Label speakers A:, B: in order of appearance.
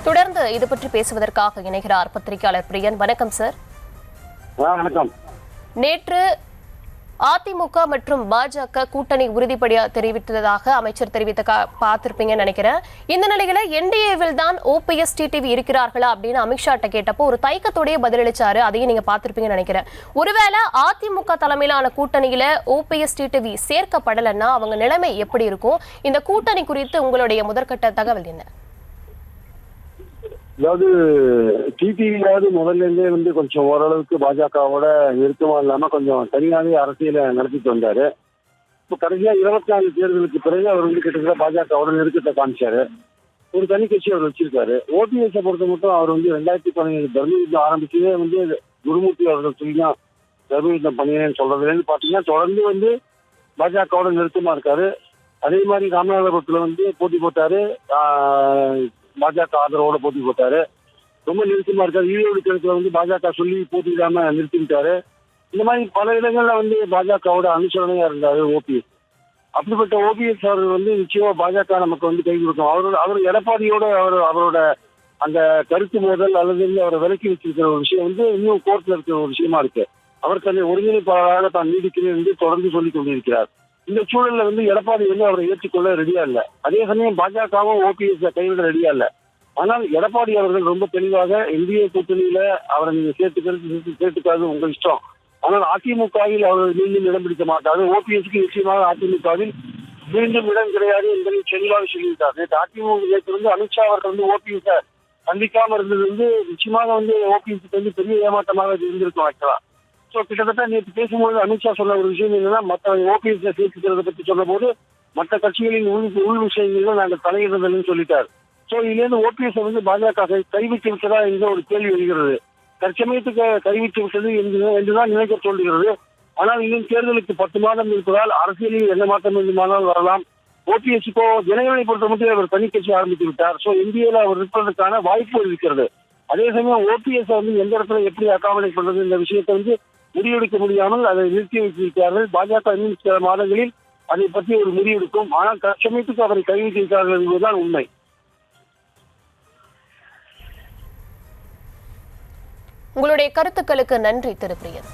A: தொடர்ந்து இது பற்றி பேசுவதற்காக இணைகிறார் பத்திரிகையாளர் பிரியன். வணக்கம் சார்.
B: வணக்கம்.
A: நேற்று அதிமுக மற்றும் பாஜக கூட்டணி உறுதிப்படியா தெரிவித்ததாக அமைச்சர் தெரிவித்த பார்த்திருப்பீங்கன்னு நினைக்கிறேன். இந்த நிலையில என்டிஏவில் தான் ஓபிஎஸ் டிடிவி இருக்கிறார்களா அப்படின்னு அமித்ஷாட்ட கேட்டப்போ ஒரு தயக்கத்தோடய பதிலளிச்சாரு. அதையும் நீங்க பார்த்திருப்பீங்கன்னு நினைக்கிறேன். ஒருவேளை அதிமுக தலைமையிலான கூட்டணியில ஓபிஎஸ் டிடிவி சேர்க்கப்படலைன்னா அவங்க நிலைமை எப்படி இருக்கும்? இந்த கூட்டணி குறித்து உங்களுடைய முதற்கட்ட தகவல் என்ன?
B: அதாவது டிடிவியாவது முதல்ல இருந்தே கொஞ்சம் ஓரளவுக்கு பாஜகவோட நெருக்கமா இல்லாம கொஞ்சம் தனியாவே அரசியலை நடத்திட்டு வந்தாரு. இப்போ கடைசியா 24 தேர்தலுக்கு பிறகு அவர் கிட்டத்தட்ட பாஜகவோட நெருக்கத்தை காமிச்சாரு. ஒரு தனி கட்சி அவர் வச்சிருக்காரு. ஓபிஎஸ் பொறுத்த மட்டும் அவர் 2017 தர்மயுத்தம் ஆரம்பிச்சதே குருமூர்த்தி அவர்கள் சொல்லிதான் தர்மயுத்தம் பண்ணினேன்னு சொல்றதுலேருந்து பாத்தீங்கன்னா தொடர்ந்து பாஜகவோட நெருக்கமா இருக்காரு. அதே மாதிரி ராமநாதபுரத்துல போட்டி போட்டாரு. பாஜக ஆதரவோட போட்டி போட்டாரு. ரொம்ப நெருக்கமா இருக்காரு. ஈரோடு கிழக்குல பாஜக சொல்லி போட்டியிடாம நிறுத்திட்டாரு. இந்த மாதிரி பல இடங்கள்ல பாஜகவோட அனுசரணையா இருந்தாரு ஓபிஎஸ். அப்படிப்பட்ட ஓபிஎஸ் அவர் நிச்சயமா பாஜக நமக்கு கை கொடுக்கும். அவர் எடப்பாடியோட அவரோட அந்த கருத்து மோதல் அல்லது அவரை விலக்கி வச்சிருக்கிற ஒரு விஷயம் இன்னும் கோர்ட்ல இருக்கிற ஒரு விஷயமா இருக்கு. அவர் தன்னை ஒருங்கிணைப்பாளராக தான் நீடிக்கிறேன் என்று தொடர்ந்து சொல்லிக் கொண்டிருக்கிறார். இந்த சூழல்ல எடப்பாடி அவரை ஏற்றுக்கொள்ள ரெடியா இல்ல. அதே சமயம் பாஜகவும் ஓபிஎஸ் கைவிட ரெடியா இல்ல. ஆனால் எடப்பாடி அவர்கள் ரொம்ப தெளிவாக இந்திய கூட்டணியில அவரை நீங்க சேர்த்துக்காது உங்க இஷ்டம். ஆனால் அதிமுகவில் அவர் மீண்டும் இடம் பிடிக்க மாட்டாரு. ஓபிஎஸ்க்கு நிச்சயமாக அதிமுகவில் மீண்டும் இடம் கிடையாது என்பதை தெளிவாக சொல்லியிருக்காரு. நேற்று அதிமுக அமித்ஷா அவர்கள் ஓபிஎஸ் சந்திக்காம இருந்தது நிச்சயமாக ஓபிஎஸ்க்கு பெரிய ஏமாற்றமாக இருந்திருக்கும் ஆக்சுவலா. கிட்டத்தட்ட நேற்று பேசும்போது அமித்ஷா சொன்ன ஒரு விஷயம் என்னன்னா, மற்ற ஓபிஎஸ் சேர்த்துக்கிறத பத்தி சொன்ன போது மற்ற கட்சிகளின் உள் விஷயங்கள்ல நாங்கள் தலையிடுறதுன்னு சொல்லிட்டார். இதுலேருந்து ஓபிஎஸ் பாஜக கைவிட்டு விட்டதா என்ற ஒரு கேள்வி வருகிறது. தற்சமயத்துக்கு கைவிட்டு விட்டது என்றுதான் நினைக்க தோன்றுகிறது. ஆனால் இன்னும் தேர்தலுக்கு 10 மாதம் இருப்பதால் அரசியலில் என்ன மாற்றம் வேண்டுமானால் வரலாம். ஓபிஎஸ்க்கோ ஜனங்களை பொறுத்த மட்டும் அவர் தனி கட்சி ஆரம்பித்து விட்டார். இந்தியாவில் அவர் இருப்பதற்கான வாய்ப்பு இருக்கிறது. அதே சமயம் ஓபிஎஸ் எந்த இடத்துல எப்படி அகாமடேட் பண்றது இந்த விஷயத்தை முடிவெடுக்க முடியாமல் அதை நிறுத்தி வைத்திருக்கிறார்கள். பாஜக இன்னும் சில மாதங்களில் அதை பற்றி ஒரு முடிவெடுக்கும். ஆனால் தற்சமயத்துக்கு அவரை கைவிட்டிருக்கிறார்கள் என்பதுதான் உண்மை.
A: உங்களுடைய கருத்துக்களுக்கு நன்றி திரு பிரியன்.